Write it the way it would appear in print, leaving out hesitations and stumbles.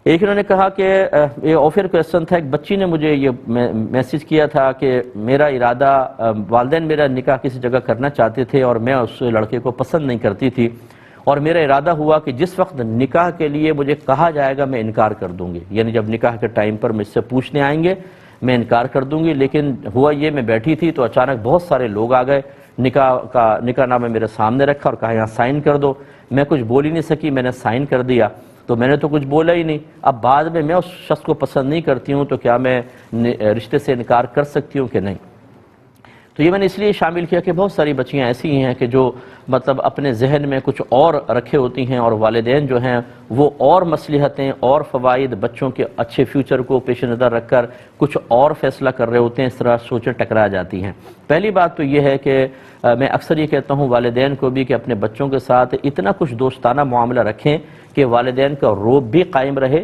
ایک انہوں نے کہا کہ یہ آفر کویسچن تھا، ایک بچی نے مجھے یہ میسج کیا تھا کہ میرا ارادہ والدین میرا نکاح کسی جگہ کرنا چاہتے تھے اور میں اس لڑکے کو پسند نہیں کرتی تھی، اور میرا ارادہ ہوا کہ جس وقت نکاح کے لیے مجھے کہا جائے گا میں انکار کر دوں گی، یعنی جب نکاح کے ٹائم پر مجھ سے پوچھنے آئیں گے میں انکار کر دوں گی۔ لیکن ہوا یہ، میں بیٹھی تھی تو اچانک بہت سارے لوگ آ گئے، نکاح نامہ میرے سامنے رکھا اور کہا یہاں سائن کر دو۔ میں کچھ بول ہی نہیں سکی، میں نے سائن کر دیا، تو میں نے تو کچھ بولا ہی نہیں۔ اب بعد میں اس شخص کو پسند نہیں کرتی ہوں تو کیا میں رشتے سے انکار کر سکتی ہوں کہ نہیں؟ تو یہ میں نے اس لیے شامل کیا کہ بہت ساری بچیاں ایسی ہیں کہ جو مطلب اپنے ذہن میں کچھ اور رکھے ہوتی ہیں، اور والدین جو ہیں وہ اور مصلحتیں اور فوائد بچوں کے اچھے فیوچر کو پیش نظر رکھ کر کچھ اور فیصلہ کر رہے ہوتے ہیں، اس طرح سوچیں ٹکرا جاتی ہیں۔ پہلی بات تو یہ ہے کہ میں اکثر یہ کہتا ہوں والدین کو بھی کہ اپنے بچوں کے ساتھ اتنا کچھ دوستانہ معاملہ رکھیں کہ والدین کا روب بھی قائم رہے